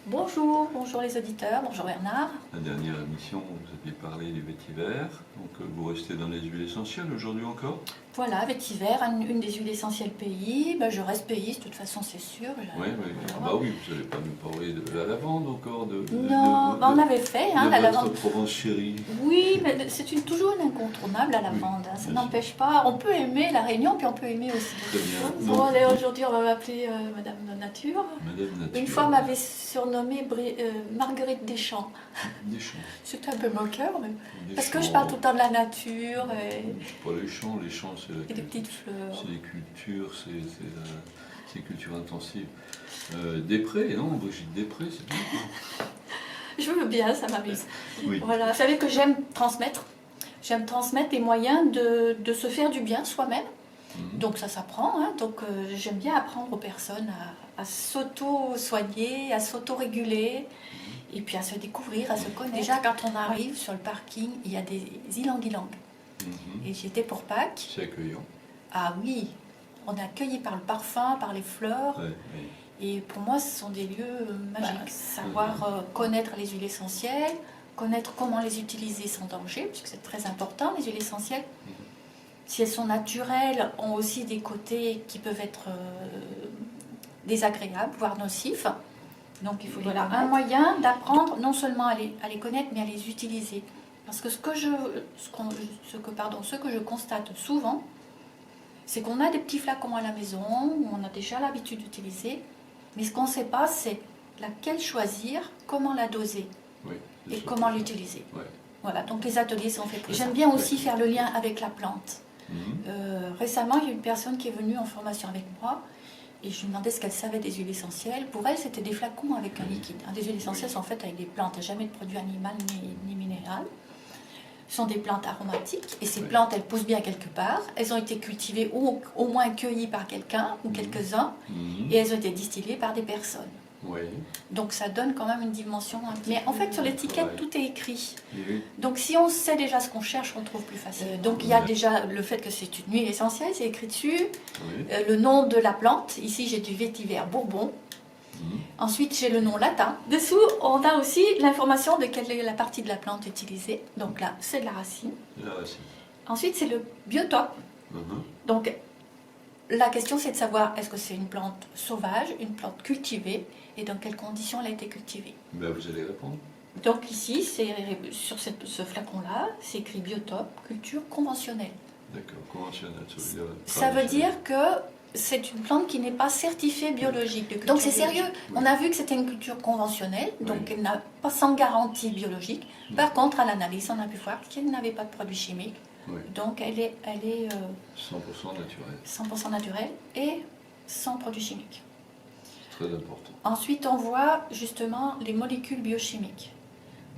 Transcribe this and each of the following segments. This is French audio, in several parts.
Bonjour, bonjour les auditeurs, bonjour Bernard. La dernière émission, vous aviez parlé du vétiver, donc vous restez dans les huiles essentielles aujourd'hui encore? Voilà, vétiver, une des huiles essentielles pays. Ben, je reste pays, de toute façon c'est sûr. Oui, oui. Ah bah oui, vous n'allez pas nous parler de la lavande encore, Non, ben, on avait fait de la votre lavande. Provence chérie. Oui, mais c'est toujours une incontournable la lavande. Oui, Ça bien n'empêche pas. On peut aimer la Réunion, puis on peut aimer aussi Très d'autres bien. choses. Donc, Bon, allez, aujourd'hui on va m'appeler Madame Nature. Madame Nature. Une fois on m'avait surnommée Marguerite Deschamps. Deschamps. C'était un peu moqueur, mais... parce que je Deschamps. parle tout le temps de la nature et Pas les champs c'est des petites fleurs. c'est les cultures, c'est culture intensive. Després, non, Brigitte Després, c'est bien. Je veux bien, ça m'amuse. Oui. Voilà. Vous savez que j'aime transmettre. J'aime transmettre les moyens de se faire du bien soi-même. Donc ça s'apprend. Hein. Donc j'aime bien apprendre aux personnes à s'auto-soigner, à s'auto-réguler. Et puis à se découvrir, à se connaître. Déjà, quand on arrive sur le parking, il y a des ylang-ylang. Et j'étais pour Pâques. C'est accueillant. Ah oui, on est accueilli par le parfum, par les fleurs. Ouais, ouais. Et pour moi, ce sont des lieux magiques. Savoir connaître les huiles essentielles, connaître comment les utiliser sans danger, puisque c'est très important, les huiles essentielles. Si elles sont naturelles, ont aussi des côtés qui peuvent être désagréables, voire nocifs. Donc il faut un moyen d'apprendre non seulement à les connaître, mais à les utiliser. Parce que ce que je constate souvent, c'est qu'on a des petits flacons à la maison, où on a déjà l'habitude d'utiliser, mais ce qu'on ne sait pas, c'est laquelle choisir, comment la doser, Oui, et comment l'utiliser. Ouais. Voilà, donc les ateliers sont faits pour ça. J'aime bien aussi faire le lien avec la plante. Récemment, il y a une personne qui est venue en formation avec moi, et je lui demandais ce qu'elle savait des huiles essentielles. Pour elle, c'était des flacons avec un liquide. Des huiles essentielles sont faites avec des plantes, jamais de produits animaux ni minéral. Ce sont des plantes aromatiques, et ces plantes, elles poussent bien quelque part. Elles ont été cultivées ou au moins cueillies par quelqu'un ou quelques-uns, et elles ont été distillées par des personnes. Oui. Donc ça donne quand même une dimension. Mais en fait, sur l'étiquette, tout est écrit. Oui. Donc si on sait déjà ce qu'on cherche, on trouve plus facile. Donc il y a déjà le fait que c'est une huile essentielle, c'est écrit dessus. Oui. Le nom de la plante, ici j'ai du vétiver bourbon. Ensuite j'ai le nom latin. Dessous on a aussi l'information de quelle est la partie de la plante utilisée. Donc là c'est de la racine. La racine. Ensuite c'est le biotope. Donc la question c'est de savoir est-ce que c'est une plante sauvage, une plante cultivée et dans quelles conditions elle a été cultivée. Ben, vous allez répondre. Donc ici, sur ce flacon-là, c'est écrit biotope, culture conventionnelle. D'accord, conventionnel. Ça veut dire que c'est une plante qui n'est pas certifiée biologique. Donc c'est sérieux. Oui. On a vu que c'était une culture conventionnelle, donc elle n'a pas sans garantie biologique. Par contre, à l'analyse, on a pu voir qu'elle n'avait pas de produits chimiques. Oui. Donc elle est 100% naturelle. 100% naturelle et sans produits chimiques. Très important. Ensuite, on voit justement les molécules biochimiques.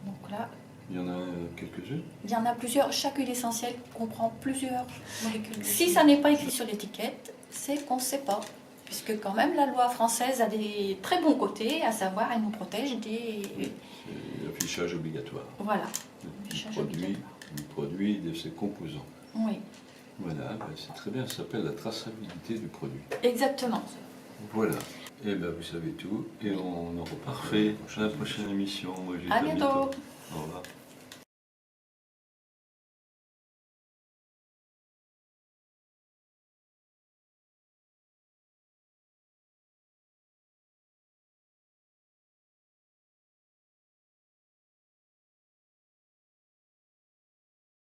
Donc là, il y en a quelques-unes. Il y en a plusieurs. Chaque huile essentielle comprend plusieurs molécules. Si ça n'est pas écrit sur l'étiquette, c'est qu'on ne sait pas. Puisque quand même la loi française a des très bons côtés, à savoir elle nous protège des... C'est l'affichage obligatoire. Voilà. Du produit de ses composants. Oui. Voilà, ben c'est très bien, ça s'appelle la traçabilité du produit. Exactement. Voilà. Et bien vous savez tout, et on en reparle à la prochaine émission. À bientôt. Au revoir.